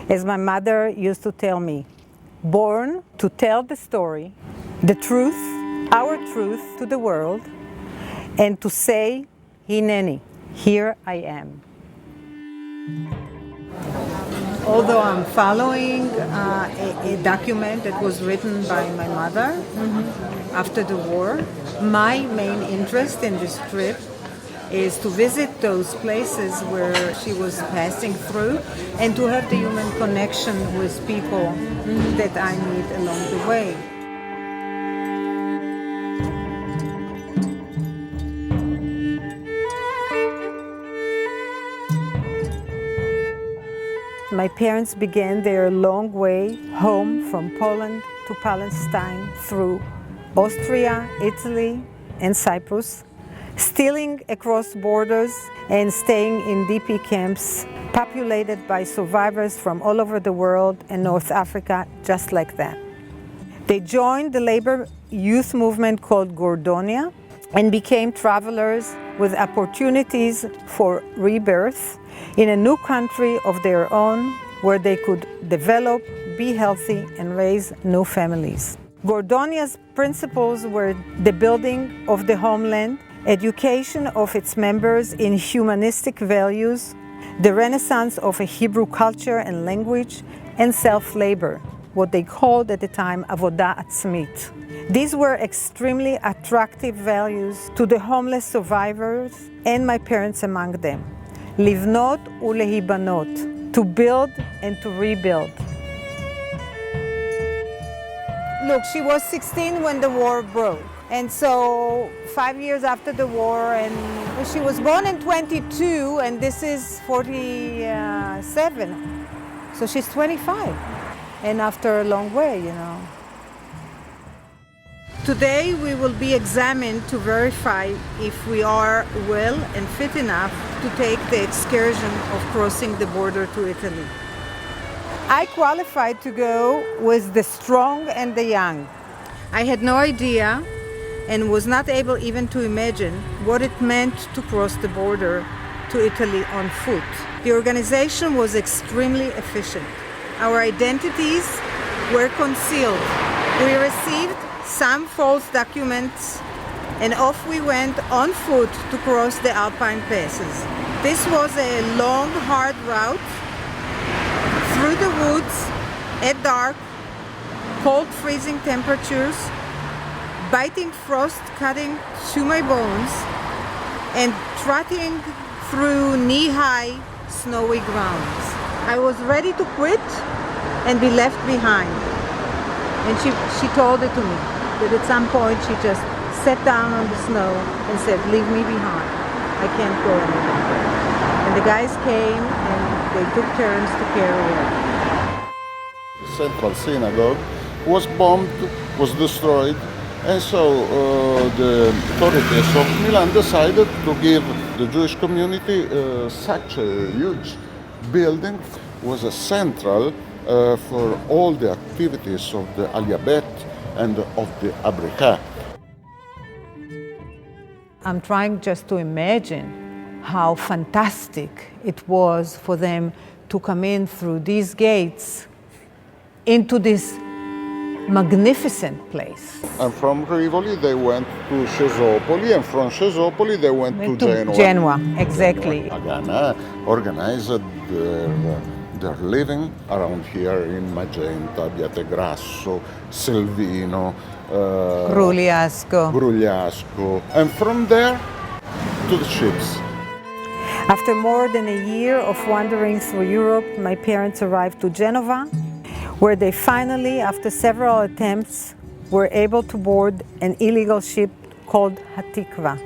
As my mother used to tell me, born to tell the story, the truth, our truth to the world, and to say, Hineni, here I am. Although I'm following a document that was written by my mother after the war, my main interest in this trip is to visit those places where she was passing through and to have the human connection with people that I meet along the way. My parents began their long way home from Poland to Palestine through Austria, Italy, and Cyprus, stealing across borders and staying in DP camps populated by survivors from all over the world and North Africa, just like that. They joined the labor youth movement called Gordonia and became travelers with opportunities for rebirth in a new country of their own where they could develop, be healthy, and raise new families. Gordonia's principles were the building of the homeland, education of its members in humanistic values, the renaissance of a Hebrew culture and language, and self-labor, what they called at the time avoda atzmit. These were extremely attractive values to the homeless survivors and my parents among them. Livnot ulehibanot, to build and to rebuild. Look, she was 16 when the war broke. And so 5 years after the war, and she was born in 22, and this is 47. So she's 25. And after a long way, you know. Today we will be examined to verify if we are well and fit enough to take the excursion of crossing the border to Italy. I qualified to go with the strong and the young. I had no idea and was not able even to imagine what it meant to cross the border to Italy on foot. The organization was extremely efficient. Our identities were concealed. We received some false documents and off we went on foot to cross the Alpine passes. This was a long, hard route through the woods at dark, cold freezing temperatures, biting frost cutting through my bones, and trotting through knee-high snowy grounds. I was ready to quit and be left behind. And she told it to me, that at some point she just sat down on the snow and said, leave me behind, I can't go anymore. And the guys came and they took turns to carry her. The central synagogue was bombed, was destroyed, and so the authorities of Milan decided to give the Jewish community such a huge building. It was a central for all the activities of the Aliyah and of the ebraica. I'm trying just to imagine how fantastic it was for them to come in through these gates into this magnificent place. And from Rivoli they went to Sciesopoli, and from Sciesopoli they went to Genoa. Genoa, exactly. Agana organized their living around here in Magenta, Abbiategrasso, Selvino, Grugliasco, and from there to the ships. After more than a year of wandering through Europe, my parents arrived to Genova, where they finally, after several attempts, were able to board an illegal ship called HaTikva.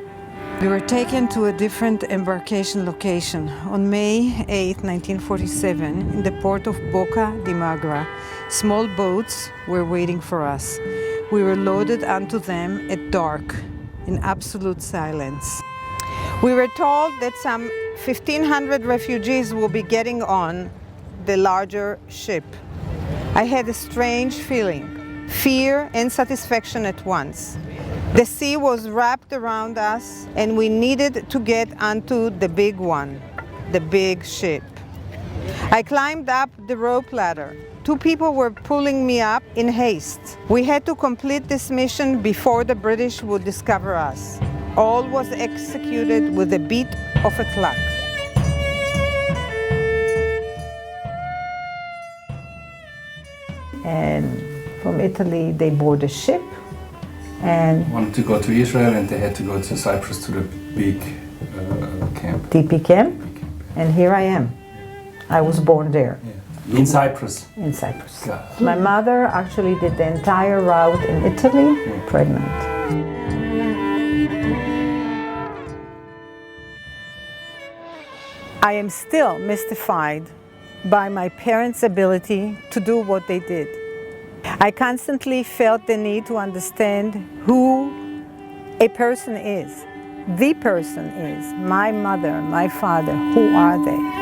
We were taken to a different embarkation location on May 8, 1947, in the port of Bocca di Magra. Small boats were waiting for us. We were loaded onto them at dark, in absolute silence. We were told that some 1,500 refugees will be getting on the larger ship. I had a strange feeling, fear and satisfaction at once. The sea was wrapped around us and we needed to get onto the big one, the big ship. I climbed up the rope ladder. 2 people were pulling me up in haste. We had to complete this mission before the British would discover us. All was executed with the beat of a clock. And from Italy, they board a ship and wanted to go to Israel, and they had to go to Cyprus to the big camp. TP camp, and here I am. I was born there. Yeah. In Cyprus? In Cyprus. God. My mother actually did the entire route in Italy, pregnant. I am still mystified by my parents' ability to do what they did. I constantly felt the need to understand who a person is. The person is, my mother, my father, who are they?